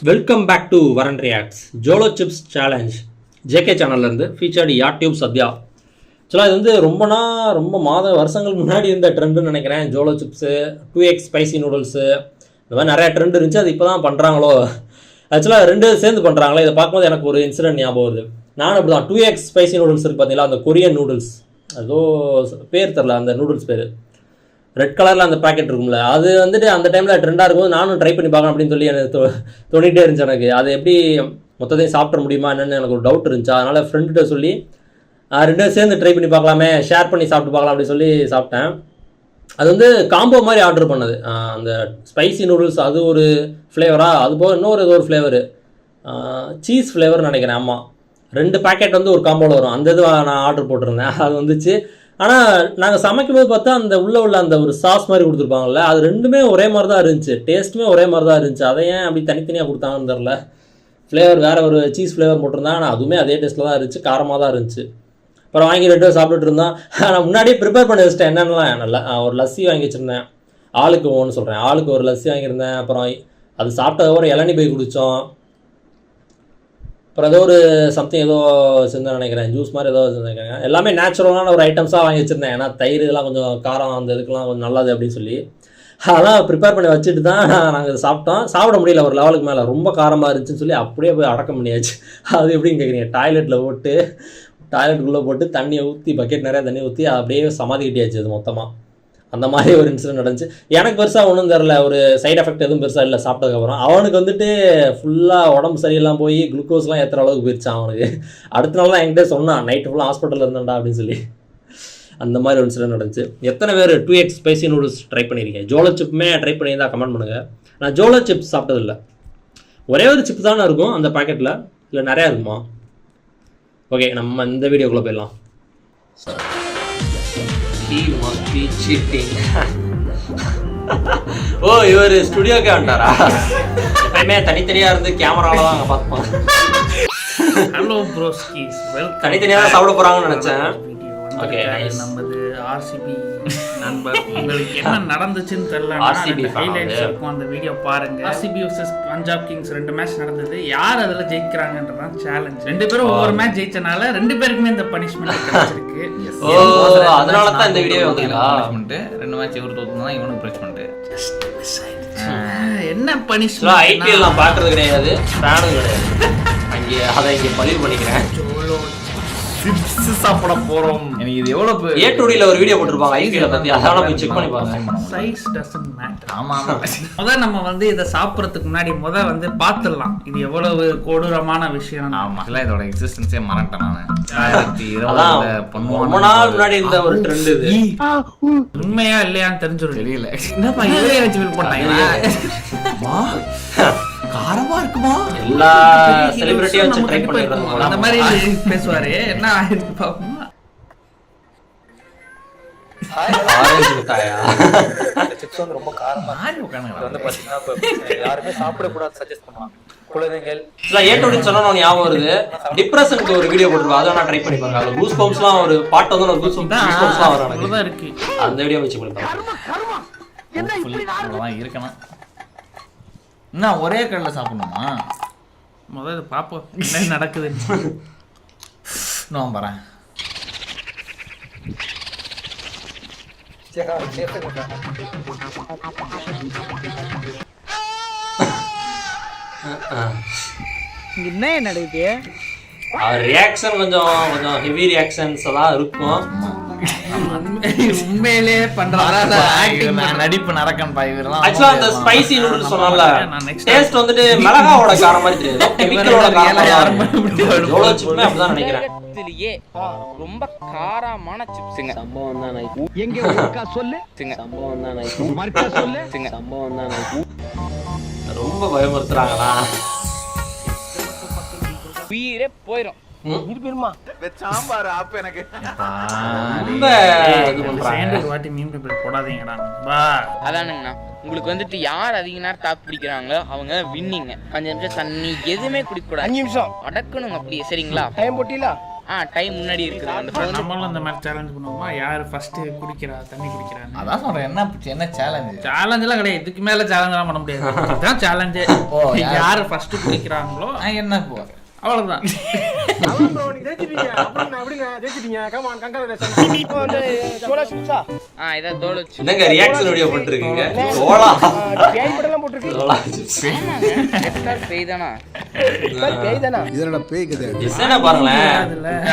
Welcome back to Varun reacts Jolo chips challenge JK சேனல்லேருந்து featured YouTube Sathya. ஆக்சுவலாக இது வந்து ரொம்ப வருஷங்கள் முன்னாடி இருந்த ட்ரெண்டுன்னு நினைக்கிறேன். Zolo chips 2x spicy noodles இந்த மாதிரி நிறையா ட்ரெண்ட் இருந்துச்சு. அது இப்போ தான் பண்ணுறாங்களோ. ஆக்சுவலாக ரெண்டு சேர்ந்து பண்ணுறாங்களோ. இதை பார்க்கும்போது எனக்கு ஒரு இன்சிடென்ட் ஞாபகம் வருது. நானும் அப்படி தான் 2x ஸ்பைசி நூடுல்ஸ் இருக்குது பார்த்தீங்களா, அந்த கொரியன் நூடுல்ஸ், ஏதோ பேர் தெரில அந்த நூடுல்ஸ் பேர், ரெட் கலரில் அந்த பேக்கெட் இருக்கும்ல, அது வந்துட்டு அந்த டைமில் ட்ரெண்டாக இருக்கும்போது நானும் ட்ரை பண்ணி பார்க்கலாம் அப்படின்னு சொல்லி எனக்கு தோணிகிட்டே இருந்துச்சு. எனக்கு அது எப்படி மொத்தத்தையும் சாப்பிட முடியுமா என்னென்னு எனக்கு ஒரு டவுட் இருந்துச்சு. அதனால் ஃப்ரெண்ட்கிட்ட சொல்லி ரெண்டு சேர்ந்து ட்ரை பண்ணி பார்க்கலாமே, ஷேர் பண்ணி சாப்பிட்டு பார்க்கலாம் அப்படின்னு சொல்லி சாப்பிட்டேன். அது வந்து காம்போ மாதிரி ஆர்டர் பண்ணது. அந்த ஸ்பைசி நூடுல்ஸ் அது ஒரு ஃப்ளேவராக, அது போக இன்னொரு ஏதோ ஒரு ஃப்ளேவரு, சீஸ் ஃப்ளேவர்னு நினைக்கிறேன். ஆமாம், 2 பேக்கெட் வந்து ஒரு காம்போவில் வரும். அந்த இது நான் ஆர்டர் போட்டிருந்தேன், அது வந்துச்சு. ஆனால் நாங்கள் சமைக்கும்போது பார்த்தா அந்த உள்ள அந்த ஒரு சாஸ் மாதிரி கொடுத்துருப்பாங்கல்ல, அது ரெண்டுமே ஒரே மாதிரி தான் இருந்துச்சு, டேஸ்ட்டுமே ஒரே மாதிரி தான் இருந்துச்சு. அதை ஏன் அப்படி தனித்தனியாக கொடுத்தாங்கன்னு தெரில. ஃப்ளேவர் வேறு ஒரு சீஸ் ஃப்ளேவர் போட்டிருந்தாங்க, ஆனால் அதுவுமே அதே டேஸ்ட்டில் தான் இருந்துச்சு, காரமாக தான் இருந்துச்சு. அப்புறம் வாங்கி 2 பேர் சாப்பிட்டுட்டு இருந்தோம். நான் முன்னாடியே ப்ரிப்பேர் பண்ணி வச்சிட்டேன். என்னென்னலாம் நல்லா ஒரு லஸ்ஸி வாங்கி வச்சுருந்தேன், ஆளுக்கு ஒன்று சொல்கிறேன், ஆளுக்கு ஒரு லஸ்ஸி வாங்கியிருந்தேன். அப்புறம் அது சாப்பிட்டதுக்கப்புறம் இளநீ போய் குடித்தோம். அப்புறம் ஏதோ ஒரு சம்திங் ஏதோ வச்சுருந்தேன் நினைக்கிறேன், ஜூஸ் மாதிரி ஏதோ வச்சுருந்தேங்க. எல்லாமே நேச்சுரலான ஒரு ஐட்டம்ஸாக வாங்கி வச்சுருந்தேன். ஏன்னா தயிர் இதெல்லாம் கொஞ்சம் காரம் அந்த இதுக்கெலாம் கொஞ்சம் நல்லது அப்படின்னு சொல்லி அதெல்லாம் ப்ரிப்பேர் பண்ணி வச்சுட்டு தான் நாங்கள் சாப்பிட்டோம். சாப்பிட முடியல, ஒரு லெவலுக்கு மேலே ரொம்ப காரமாக இருந்துச்சுன்னு சொல்லி அப்படியே போய் அடக்கம் பண்ணியாச்சு. அது எப்படின்னு கேட்குறீங்க, டாய்லெட்டுக்குள்ளே போட்டு தண்ணியை ஊற்றி, பக்கெட் நிறையா தண்ணி ஊற்றி அப்படியே சமாதி கட்டியாச்சு அது மொத்தமாக. அந்த மாதிரி ஒரு இன்சிடென்ட் நடந்துச்சு. எனக்கு பெருசாக ஒன்றும் தெரில, ஒரு சைட் எஃபெக்ட் எதுவும் பெருசாக இல்லை சாப்பிட்டதுக்கப்புறம். அவனுக்கு வந்துட்டு ஃபுல்லாக உடம்பு சரியெல்லாம் போய் குளுக்கோஸ்லாம் ஏற்றுற அளவுக்கு போயிடுச்சான் அவனுக்கு. அடுத்த நாள் தான் என்கிட்ட சொன்னான், நைட்டு ஃபுல்லாக ஹாஸ்பிட்டலில் இருந்தேன்டா அப்படின்னு சொல்லி. அந்த மாதிரி ஒரு இன்சிடென்ட் நடந்துச்சு. எத்தனை பேர் 2x ஸ்பைசி நூடுல்ஸ் ட்ரை பண்ணியிருக்கேன்? ஜோலோ சிப்புமே ட்ரை பண்ணியிருந்தா கமெண்ட் பண்ணுங்கள். நான் ஜோலோ சிப்ஸ் சாப்பிட்டதில்லை. ஒரே ஒரு சிப் தானே இருக்கும் அந்த பேக்கெட்டில், இல்லை நிறையா இருக்குமா? ஓகே, நம்ம இந்த வீடியோக்குள்ளே போயிடலாம். ஓ, இவர் ஸ்டுடியோக்கே வந்துட்டாரா? எப்பயுமே தனித்தனியாக இருந்து கேமராவில் தான் அங்கே பார்ப்போம். ஹலோ ப்ரோஸ்கீஸ், தனித்தனியாக தான் சாப்பிட போகிறாங்கன்னு நினச்சேன். ஓகே, நமது ஆர்சிபி நண்பர், உங்களுக்கு என்ன நடந்துச்சுன்னு தெரியல, ஹைலைட்ஸ் இருக்கும், அந்த வீடியோ பாருங்க. RCB versus Punjab Kings 2 match நடந்தது. யார் அதில் ஜெயிக்கிறாங்கன்றதான் சேலஞ்ச். 2 பேரும் ஒவ்வொரு மேட்ச் ஜெயிச்சனால 2 பேருக்குமே இந்த பனிஷ்மெண்ட் கிடைச்சிருக்கு. ஓ, அதனால தான் இந்த வீடியோ வந்துங்களா? பனிஷ்மெண்ட் 2 மேட்ச் இவர் தோத்துனா இவனுக்கு பனிஷ்மெண்ட். என்ன பனிஷ்மெண்ட்? ஐபிஎல் நான் பார்க்கறது கிடையாது, ஃபேனும் கிடையாது. அதை இங்கே பதிவு பண்ணிக்கிறேன். சிப்ஸ் சாப்பிட போறோம். எனக்கு இது எவ்வளவு ஏ2டில ஒரு வீடியோ போட்டுருப்பாங்க ஐபிஎல் பத்தி, அதனால போய் செக் பண்ணி பாருங்க. Size doesn't matter. ஆமா நம்ம இதை சாப்பிட்றதுக்கு முன்னாடி வந்து பார்த்துடலாம் இது எவ்வளவு கொடூரமான விஷயம். ஆமா, இல்ல இதோட எக்ஸிஸ்டன்ஸே மறந்துட்டேன் நான். 2020 ரொம்ப நாள் முன்னாடி இருந்த ஒரு ட்ரெண்ட் இது. உண்மையா இல்லையான்னு தெரிஞ்சிடும், தெரியல. என்னப்பா இவரே வச்சு போட்டாங்க. காரமா இருக்குமா? எல்லா செலிபிரிட்டியும் வச்சு ட்ரை பண்ணிடுறாங்க. அந்த மாதிரி பேசுவாரு. என்ன ஆயிருக்கு பாப்போமா? ஆரஞ்சு மிட்டாயா? சிப்ஸ் வந்து ரொம்ப காரமா வந்து பாத்தீங்கன்னா யாருமே சாப்பிட கூடாது சஜஸ்ட் பண்ணுவாங்க குழந்தைகள். ஏ2டி சொன்னா ஞாபகம் வருது, டிப்ரெஷனுக்கு ஒரு வீடியோ போட்டுருவா, அதை நான் ட்ரை பண்ணி பாருங்க. அது கூஸ் பம்ப்ஸ்லாம் ஒரு பாட்டு வந்து ஒரு கூஸ் பம்ப்ஸ்லாம் வரும் எனக்கு. இருக்கு அந்த வீடியோ வச்சு பண்ணி இருக்கணும். என்ன ஒரே கல்ல சாப்பிடணுமா? முதல்ல பாப்போம் என்ன நடக்குது. நான் வரேன். என்ன நடக்குது? ரியாக்ஷன் கொஞ்சம் ஹெவி ரியாக்ஷன்ஸ் எல்லாம் இருக்கும். உண்மையிலே பண்றாங்க நடிப்பு நடக்கணும் பா. இவரெல்லாம் ஆக்சுவலா அந்த ஸ்பைசி நூடுல்ஸ் சொன்னால டேஸ்ட் வந்துட்டு மிளகாவோட காரம் மாதிரி தெரியுது, கெமிக்கலோட காரம். ஜோலோ சிப்ஸ் அப்படிதான் நினைக்கிறேன். இதுலயே ரொம்ப காரமான சிப்ஸ்ங்க. சம்பவம் தான் நைட். எங்க ஊர்க்கா சொல்லு. சம்பவம் தான் நைட். மர்க்கா சொல்லு. சம்பவம் தான் நைட். ரொம்ப பயமுறுத்துறாங்களா? உயிரே போயிடும். சாம்பார் ஆப் எனக்கு ரொம்ப இது பண்றாங்க. ஒரு வாட்டி மீன் பேப்பர் போடாதீங்கடா. வா அதானுங்கண்ணா, உங்களுக்கு வந்துட்டு யார் அதிக நேரம் தாக்கு பிடிக்கிறாங்களோ அவங்க வின்னிங்க. 5 நிமிஷம் தண்ணி எதுவுமே குடிக்க கூடாது. 5 நிமிஷம் அடக்கணுங்க அப்படியே, சரிங்களா? டைம் போட்டில டைம் முன்னாடி இருக்குது அந்த phone. நம்மளும் இந்த மாதிரி சேலஞ்ச் பண்ணுவோமா, யார் ஃபர்ஸ்ட் குடிக்கிறா தண்ணி குடிக்கிறான்னு. அதான் சொல்றேன், என்ன சேலஞ்சு? சேலஞ்ச் எல்லாம் கிடையாது, இதுக்கு மேல சேலஞ்ச் எல்லாம் பண்ண முடியாது. இதுதான் சேலஞ்சே. யார் ஃபர்ஸ்ட் குடிக்கிறாங்களோ என்ன போ அவ்வளவுதான். இதான் தோலை chips. என்னங்க ரியாக்ஷன் வீடியோ பண்ணிருக்கீங்க? சோளா சோளா chips. பேய் தானா? டிசைனை பாருங்களேன்.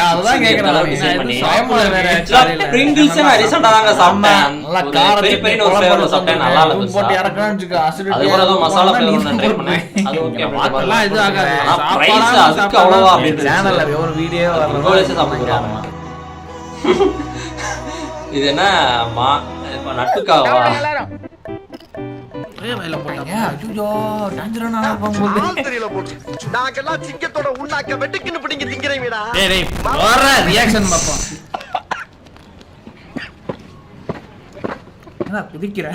அதுதான் கேக்குறேன். design பண்ணி. சாப்பிட வேற Pringles நான் recent-ஆ தாங்க சாப்பிட்டேன். நல்லா ஒரு காரம் பெரிய பெரிய ஒரு flavor சாப்பிட்டேன், நல்லா இல்ல போட்டு பெருசா. இறக்கணும்னு வச்சுக்கோ, acidity அதுக்கப்புறம் ஏதோ மசாலா நீ flavor நான் try பண்ணேன். அது okay அப்படின்னு எல்லாம் இது ஆகாது. ஆனா price அதுக்கு அவ்வளவா அப்படின்னு சேனல்ல ஒரு வீடியோ முக்கால்வாசி சாப்பிடுறாங்க. இது என்ன இப்ப நட்டுக்காவா? எல்லாரும் ஒரே வயல போட்டாங்க. ஐயோ டேஞ்சரான போகும்போது நாங்கெல்லாம் சிங்கத்தோட உண்ணாக்க வெட்டுக்குன்னு பிடிங்க திங்கிறீங்கடா. டேய் டேய் வர ரியாக்ஷன் பாப்போம். என்ன குதிக்கிற?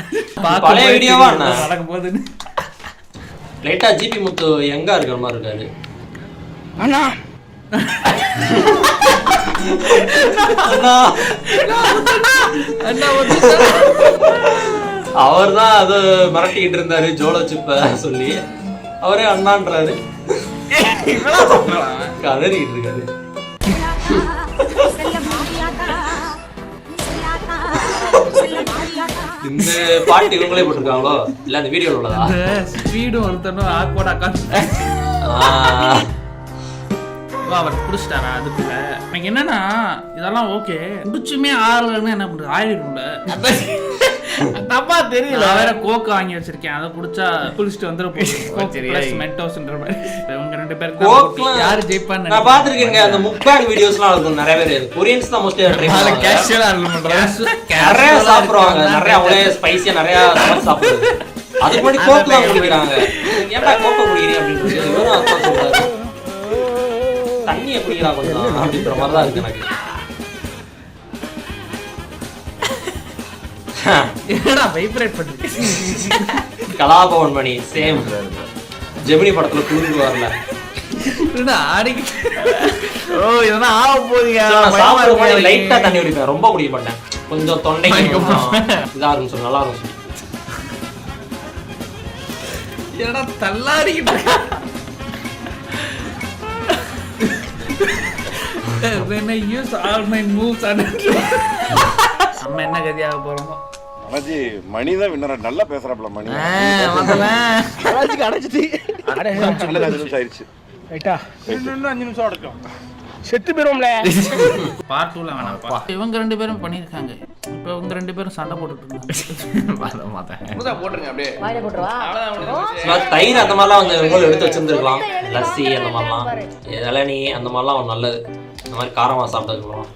பழைய வீடியோவா என்ன? நடக்க போகுதுன்னு. லைட்டா ஜிபி முத்து எங்க இருக்கிற மாதிரி இருக்காரு. அண்ணா அண்ணா அண்ணா அவர் தான் அது மிரட்டிக்கிட்டு இருந்தாரு ஜோலோ சிப்ப சொல்லி, அவரே அண்ணான்றாரு, கதறிக்கிட்டு இருக்காரு. இந்த பாட்டு இவங்களே போட்டிருக்காங்களோ இல்ல அந்த வீடியோல உள்ளதா? ஸ்பீடும் ஒருத்தனும் ஆக்வர்டா அவர் குடிச்சிட்டாரா அதுக்குள்ள. எனக்கு என்னன்னா இதெல்லாம் ஓகே, குடிச்சுமே ஆறலன்னு என்ன பண்றது, ஆயிடும்ல. தப்பா தெரியல. வேற கோக்கு வாங்கி வச்சிருக்கேன், அதை குடிச்சா குளிச்சுட்டு வந்துடும். மென்டோஸ்ன்ற மாதிரி இவங்க ரெண்டு பேருக்கு யாரு ஜெயிப்பான்னு நான் பாத்துருக்கேங்க. அந்த முக்பேங் வீடியோஸ்லாம் இருக்கும் நிறைய பேர். கொரியன்ஸ் தான் மோஸ்ட்லி ட்ரை பண்ணுவாங்க. கேஷுவலா இருக்கும். நிறைய சாப்பிடுவாங்க, நிறைய அவங்களே ஸ்பைசியா நிறைய சாப்பிடுறது. அதுக்கு முன்னாடி கோக்கு தான் குடிக்கிறாங்க. ஏன்டா கோக்க குடிக்கிறீங்க அப்படின்னு இவரும் அதான் சொல்றாரு. தண்ணியை குடிக்கலாம் கொஞ்சம் அப்படின்ற மாதிரி தான் இருக்கு எனக்கு. என்னடா வைப்ரேட் பண்ணுது? கலாபவன் மணி சேம் ஜெமினி படத்துல தூங்கிட்டு வரல. ஓ இதெல்லாம் ஆக போகுதுங்க. நான் சாப்பிடும் போது லைட்டா தண்ணி குடிப்பேன், ரொம்ப குடிக்க மாட்டேன். கொஞ்சம் தொண்டைக்கு இதா இருக்கும் சொல்லு, நல்லா இருக்கும் சொல்லு. என்னடா தள்ளாடிக்கிட்டு when I use all my moves and நம்ம என்ன கதியாக போறோமோ. அண்ணாச்சி மணி தான் வின்னரா, நல்லா பேசுறாப்ல மணி. அடைச்சிட்டு நல்ல 5 நிமிஷம் ஆயிடுச்சு. ரைட்டா, இன்னும் 5 நிமிஷம் அடக்கும், செத்து போயிருவோம்ல. பார்ட் 2ல வேணாம்ப்பா. இவங்க ரெண்டு பேரும் பண்ணிருக்காங்க, இப்போ இவங்க ரெண்டு பேரும் சண்டை போட்டுட்டு இருக்காங்க. போட்டுருங்க அப்படியே. தயிர் அந்த மாதிரிலாம் வந்து இவங்களும் எடுத்து வச்சிருந்துருக்கலாம். லஸ்ஸி அந்த மாதிரிலாம், இளநீ அந்த மாதிரிலாம் நல்லது. இந்த மாதிரி காரமாக சாப்பிட்டுக்கலாம்.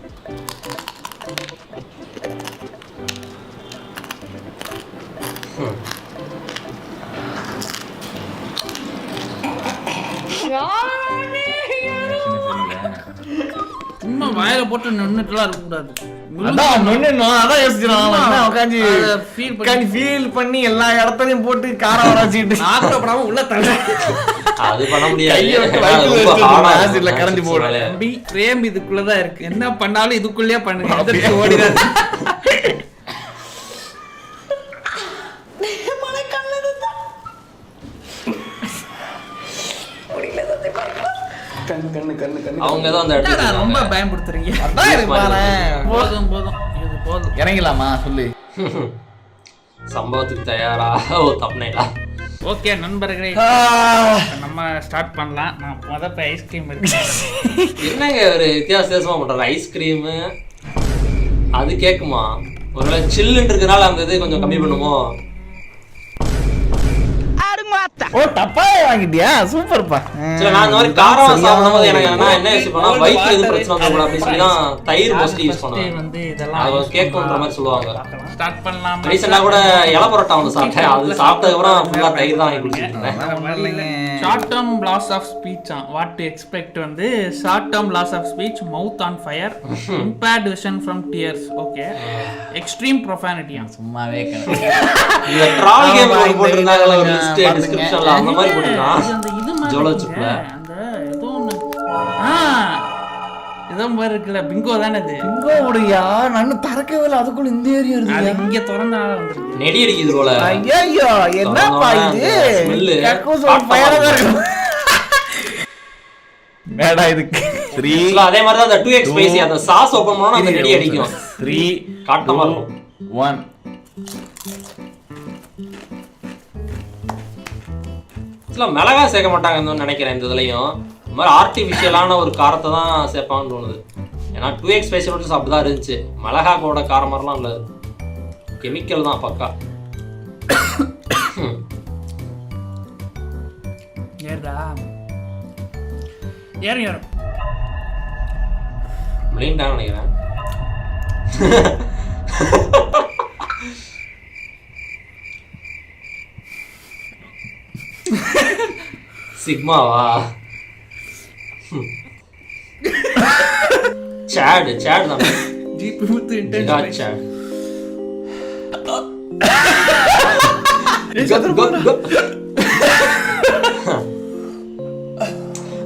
சும்மா வாயில போட்டு நின்னுட்டுலாம் இருக்க கூடாது. ஃபீல் பண்ணி எல்லா இடத்துலயும் போட்டு காரம் வராச்சிட்டு ஆக்கப்படாம உள்ள தள்ள அது பண்ண முடியாது. கரைஞ்சு போடுறேன். அப்படி பிரேம் இதுக்குள்ளதான் இருக்கு, என்ன பண்ணாலும் இதுக்குள்ளேயே பண்ணுங்க. ஓடிதான் அவங்க தான் அந்த இடத்துல ரொம்ப பயன்படுத்துறீங்க. போதும் போதும் இது போதும். இறங்கலாமா சொல்லு. சம்பவத்துக்கு தயாரா? ஓ தப்புனேடா. ஓகே நண்பர்களே, நம்ம ஸ்டார்ட் பண்ணலாம். நான் முதல்ல ஐஸ்கிரீம் இருக்கு. என்னங்க ஒரு வித்தியாசமா பண்றாரு. ஐஸ்கிரீமு அது கேக்குமா? ஒருவேளை சில்லுன்னு இருக்கனால அந்த இது கொஞ்சம் கம்மி பண்ணுமோ? ஓ தப்பா வாங்கிட்டியா? சூப்பர்ப்பா. சரி, நான் இந்த மாதிரி காரமா சாப்பிடும்போது எனக்கு என்ன யோசிப்பேன்னா வயிற்று எதுவும் பிரச்சனை வந்துடும் அப்படின்னு சொல்லி தான் தயிர் மோஸ்ட்லி யூஸ் பண்ணுவேன். வந்து இதெல்லாம் அது கேக்குன்ற மாதிரி சொல்லுவாங்க. ஸ்டார்ட் பண்ணலாம். ரீசெண்டா கூட இலை பரோட்டா ஒன்று சாப்பிட்டேன். அது சாப்பிட்டதுக்கு அப்புறம் ஃபுல்லா தயிர் தான் வாங்கி குடிச்சிட்டு இருந்தேன். Short term loss of speech what to expect வந்து short term loss of speech, mouth on fire, impaired vision from tears. Okay, extreme profanity. சும்மாவே இந்த ட்ரால் கேம் போட்டுருந்தாங்க ஒரு லிஸ்ட் டிஸ்கிரிப்ஷன்ல, அந்த மாதிரி போட்டுருக்கான். அந்த இது மாதிரி ஜோலோ சிப்ல அந்த ஏதோ ஒன்று அதான் மாதிரி இருக்குல்ல பிங்கோ தானே இது இங்க ஓடுயா நான் திறக்கவே இல்லை அதுக்குள்ள இந்த ஏரியா அது இருக்கு இங்க திறந்தால வந்துருக்கு நெடி அடிக்குது போல. ஐயோ என்னப்பா இது ஸ்மெல்லு கக்கூஸ் ஒரு பயங்கரமா இருக்கு மேடா இதுக்கு 3 அதே மாதிரி தான் அந்த 2x ஸ்பைசி அந்த சாஸ் ஓபன் பண்ணா அந்த நெடி அடிக்கும். 3 காட்டமா இருக்கும். 1 மிளகா சேர்க்க மாட்டாங்கன்னு நினைக்கிறேன் இந்த இதுலயும். இந்த மாதிரி ஆர்டிஃபிஷியலான ஒரு காரத்தை தான் சேர்ப்பாங்கன்னு தோணுது. ஏன்னா 2x ஸ்பைசி மட்டும் அப்படிதான் இருந்துச்சு. மிளகா கூட காரம் மாதிரிலாம் இல்லை, கெமிக்கல் தான் பக்கா. ஏறா ஏறும் ஏறும் விளையாண்டான்னு நினைக்கிறேன். சிக்மாவா? சாட் தான். ஜிபி முத்து ஜிகா இன்டென்ஸ் சாட்.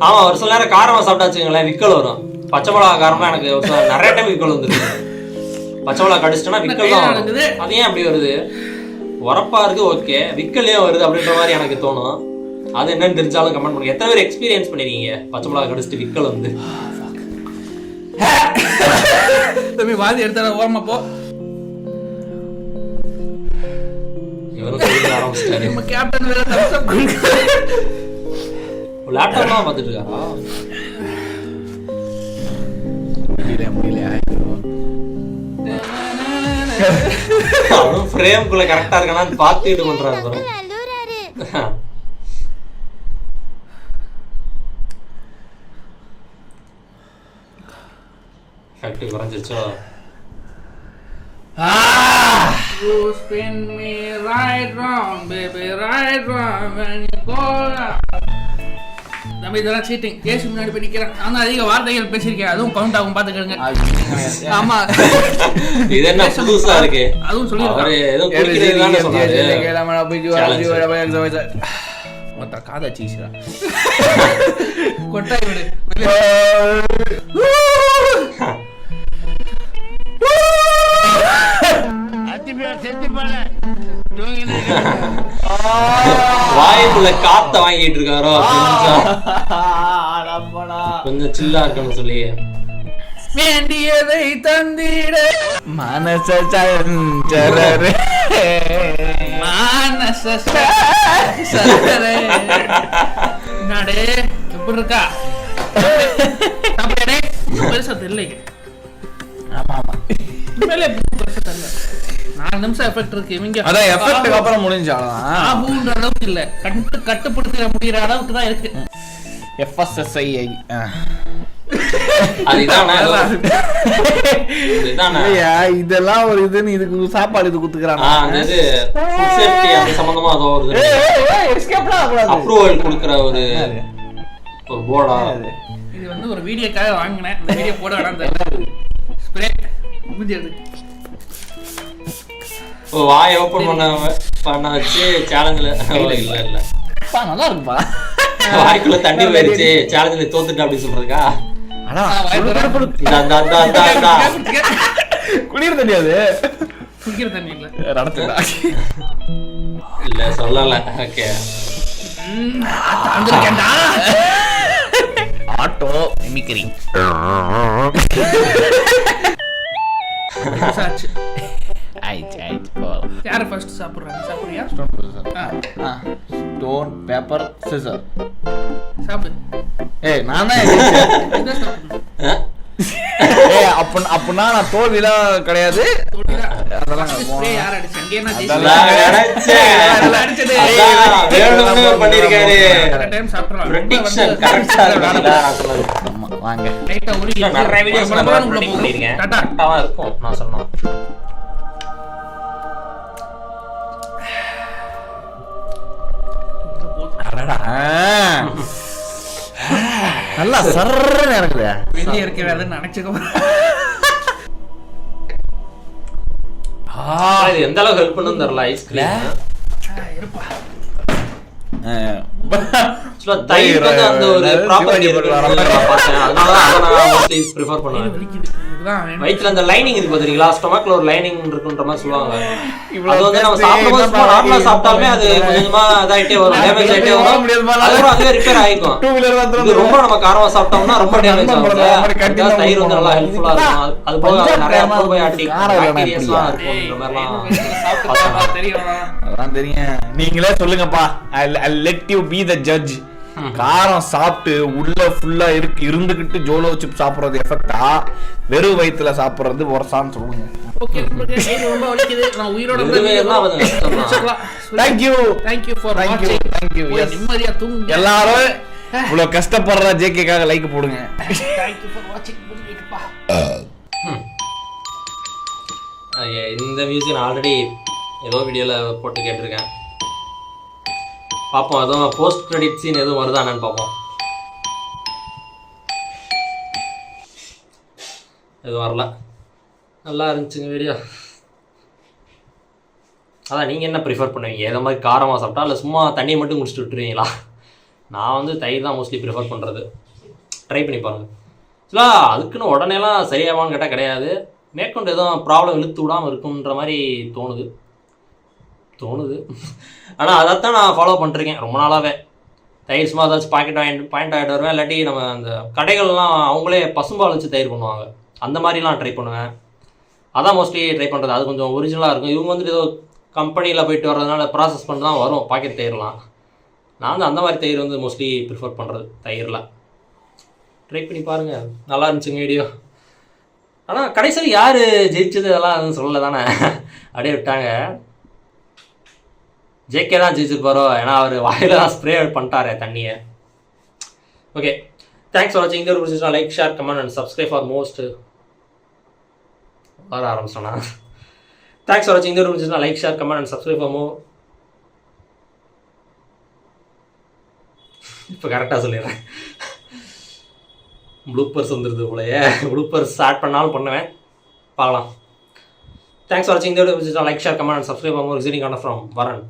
ஆமா, ஒரு சில நேரம் காரமா சாப்பிட்டாச்சுங்களேன் விக்கல் வரும். பச்சை மிளகா காரமா எனக்கு ஒரு சில நிறைய டைம் விக்கல் வந்துருக்கு. பச்சை மிளகா கடிச்சிட்டோன்னா விக்கல் தான் வரும். அது ஏன் அப்படி வருது? உரப்பா இருக்கு ஓகே, விக்கல் ஏன் வருது அப்படின்ற மாதிரி எனக்கு தோணும். அது என்னன்னு தெரிஞ்சாலும் கமெண்ட் பண்ணுங்க. எத்தனை பேர் எக்ஸ்பீரியன்ஸ் பண்ணிருக்கீங்க பச்சை மிளகா கடிச்சிட்டு விக்கல் வந்து? தம்பி வாதி எடுத்தால ஓரமா போ. இவரும் சொல்ல ஆரம்பிச்சிட்டாரு. நம்ம கேப்டன் வேற தம்ஸ் அப் லேப்டாப் தான் பார்த்துட்டு இருக்காரா? முடியல அவனும் ஃப்ரேம்குள்ள கரெக்டா இருக்கானான்னு பார்த்துட்டு பண்றாரு பாருங்க. Fact குறைஞ்சிருச்சோ? You spin me right round, baby, right round when you go down. நம்ம இதெல்லாம் சீட்டிங். கேஸ் முன்னாடி போய் நிக்கிறேன். ஆனா அதிக வார்த்தைகள் பேசியிருக்கேன். அதுவும் கவுண்ட் ஆகும் பாத்துக்கங்க. ஆமா. இது என்ன புதுசா இருக்கு? அதுவும் சொல்லி அவரு ஏதோ குடிக்கிறதுதானே சொன்னாரு. மொத்த காதா சீஸ்ரா கொட்டாய் விடு. வாய்க்குள்ள காத்த வாங்கிட்டு இருக்காரோ கொஞ்சம் சில்லா இருக்கணும் சொல்லி வேண்டியதை தந்திட மனச சஞ்சரரே மானச சரரே நாடே எப்படி இருக்கா? அப்படியே பெருசா தெரியல. ஆமா ஆமா மேலே பெருசா தெரியல. 4 நிமிஷம் எஃபெக்ட் இருக்கு. இவங்க அதான் எஃபெக்ட்க்கு அப்புறம் முடிஞ்சாலாம் ஆகுன்ற அளவுக்கு இல்ல, கட்டுப்படுத்த முடியற அளவுக்கு தான் இருக்கு. FSSI இதெல்லாம் ஒரு இதுன்னு இதுக்கு சாப்பாடு இது குடுத்துக்கறாங்க. அது ஃபுட் சேஃப்டி அந்த சம்பந்தமா அதோ ஒரு அப்ரூவல் கொடுக்கிற ஒரு போர்டா. இது வந்து ஒரு வீடியோக்காக வாங்கினேன். இந்த வீடியோ போட வேணாம். ஸ்ப்ரே முடிஞ்சது. வாய் ஓபன் பண்ண வச்சு சேலஞ்சில் இல்ல நல்லா இருக்குப்பா. வாய்க்குள்ள தண்ணி போயிடுச்சு சேலஞ்சில் தோத்துட்டு அப்படின்னு சொல்றதுக்கா? குடிக்கிற தண்ணி அது குடிக்கிற தண்ணி இல்ல நடத்துடா இல்ல சொல்லல. ஓகே ஆட்டோ மிமிக்ரி யார் ஃபர்ஸ்ட் சாப்பிடுறாங்க? சாப்பிடுறியா? ஸ்டோன் பேப்பர் சிசர் சாப்பிடு. ஏய் நான் தான் இத சாப்பிடு. ஏய் அப்பனா நான் தோல்விலாம் கிடையாது. அதெல்லாம் ஸ்ப்ரே யார் அடிச்சாங்க? என்ன அடிச்சது வேணும்னு பண்ணிருக்காரு. டைம் சாப்பிடுறாங்க. பிரெடிக்ஷன் கரெக்ட்டா இருக்குடா நான் சொன்னது. ஆமா வாங்க. லைட்டா உரி நிறைய வீடியோஸ் நான் predict பண்ணிருக்கேன். கரெக்ட்டா இருக்கும் நான் சொன்னேன். நல்லா சர்றன்னு இருக்குது. வெளிய இருக்கிறத நினைச்சுக்கோ. இது எந்த அளவுக்கு ஹெல்ப் பண்ணுன்னு தெரியல ஐஸ்கிரீம். இருப்பா. தயிர் வந்து அந்த ஒரு ப்ராப்பர்ட்டி இருக்கு நான் பார்த்தேன். அதனால அதை நான் மோஸ்ட்லி ப்ரிஃபர் பண்ணுவேன். இதுதான் வேணும். வயிற்றுல அந்த லைனிங் இருக்கு பாத்தீங்களா, ஸ்டொமக்ல ஒரு லைனிங் இருக்குன்ற மாதிரி சொல்லுவாங்க. அது வந்து நம்ம சாப்பிடும்போது சும்மா நார்மலா சாப்பிட்டாலுமே அது கொஞ்சமா இதாயிட்டே வரும், டேமேஜ் ஆயிட்டே வரும். அதுக்கப்புறம் அதுவே ரிப்பேர் ஆயிக்கும். இது ரொம்ப நம்ம காரமா சாப்பிட்டோம்னா ரொம்ப டேமேஜ் ஆகும். தயிர் வந்து நல்லா ஹெல்ப்ஃபுல்லா இருக்கும். அது போக நிறைய ப்ரோபயோட்டிக் பாக்டீரியாஸ்லாம் இருக்குன்ற மாதிரிலாம் அதான் தெரியும். நீங்களே சொல்லுங்கப்பா. I let you be the judge. காரம் சாப்பிட்டு உள்ள ஃபுல்லா இருந்துகிட்டு ஜோலோ சிப்ஸ் சாப்பிடுறது எஃபெக்டா, வெறும் வயிற்றுல சாப்பிடுறது ஒரசான்னு சொல்லுங்க. ஓகே, ரொம்ப வலிக்குது. நான் உயிரோட தேங்க்யூ ஃபார் வாட்சிங். தேங்க்யூ. நிம்மதியா தூங்குங்க எல்லாரும். இவ்வளவு கஷ்டப்படுற ஜேகேக்காக லைக் போடுங்க. தேங்க்யூ ஃபார் வாட்சிங். இந்த மியூசிக் நான் ஆல்ரெடி ஏதோ வீடியோவில் போட்டு கேட்டிருக்கேன். பார்ப்போம், அதுவும் போஸ்ட் கிரெடிட் சீன் எதுவும் வருதானு பார்ப்போம். எதுவும் வரல. நல்லா இருந்துச்சுங்க வீடியோ. அதான் நீங்கள் என்ன ப்ரிஃபர் பண்ணுவீங்க? எதை மாதிரி காரமாக சாப்பிட்டா இல்லை சும்மா தண்ணியை மட்டும் குடிச்சிட்டு விட்டுருவீங்களா? நான் வந்து தயிர் தான் மோஸ்ட்லி ப்ரிஃபர் பண்ணுறது. ட்ரை பண்ணி பாருங்கள். இல்லை அதுக்குன்னு உடனேலாம் சரியாவான்னு கேட்டால் கிடையாது. மேற்கொண்டு எதுவும் ப்ராப்ளம் இழுத்து விடாமல் இருக்குன்ற மாதிரி தோணுது. ஆனால் அதைத்தான் நான் ஃபாலோ பண்ணிருக்கேன் ரொம்ப நாளாகவே. தயிர் சும்மா ஏதாச்சும் பாயிண்ட் ஆகிட்டு வருவேன். இல்லாட்டி நம்ம அந்த கடைகள்லாம் அவங்களே பசும்பால் வச்சு தயிர் பண்ணுவாங்க, அந்த மாதிரிலாம் ட்ரை பண்ணுவேன். அதான் மோஸ்ட்லி ட்ரை பண்ணுறது. அது கொஞ்சம் ஒரிஜினலாக இருக்கும். இவங்க வந்துட்டு ஏதோ கம்பெனியில் போயிட்டு வர்றதுனால ப்ராசஸ் பண்ணி தான் வரும் பாக்கெட் தயிர்லாம். நான் வந்து அந்த மாதிரி தயிர் வந்து மோஸ்ட்லி ப்ரிஃபர் பண்ணுறது. தயிரில் ட்ரை பண்ணி பாருங்கள், நல்லா இருந்துச்சுங்க வீடியோ. ஆனால் கடைசியில் யார் ஜெயிச்சது அதெல்லாம் எதுவும் சொல்லலை தானே, அப்படியே விட்டாங்க. ஜேகே தான் ஜெயிச்சிருப்பாரோ, ஏன்னா அவர் வாயில தான் ஸ்ப்ரே பண்ணிட்டாரே தண்ணியை. ஓகே, தேங்க்ஸ் ஃபார் வாட்சிங். இந்த ஒரு பிடிச்சிருந்தா like, share, comment and subscribe for most. வர ஆரம்பிச்சோன்னா தேங்க்ஸ் ஃபார் வாட்சிங். இந்த ஒரு பிடிச்சிருந்தா like, share, comment and subscribe for more. இப்போ கரெக்டாக சொல்லிடுறேன். ப்ளூப்பர்ஸ் வந்துடுது போலயே. ப்ளூப்பர்ஸ் ஸ்டார்ட் பண்ணாலும் பண்ணுவேன், பார்க்கலாம். தேங்க்ஸ் ஃபார் வாட்சிங். இந்த வீடியோ பிடிச்சிருந்தா like, share, comment and subscribe for more. Receiving order from வரன்.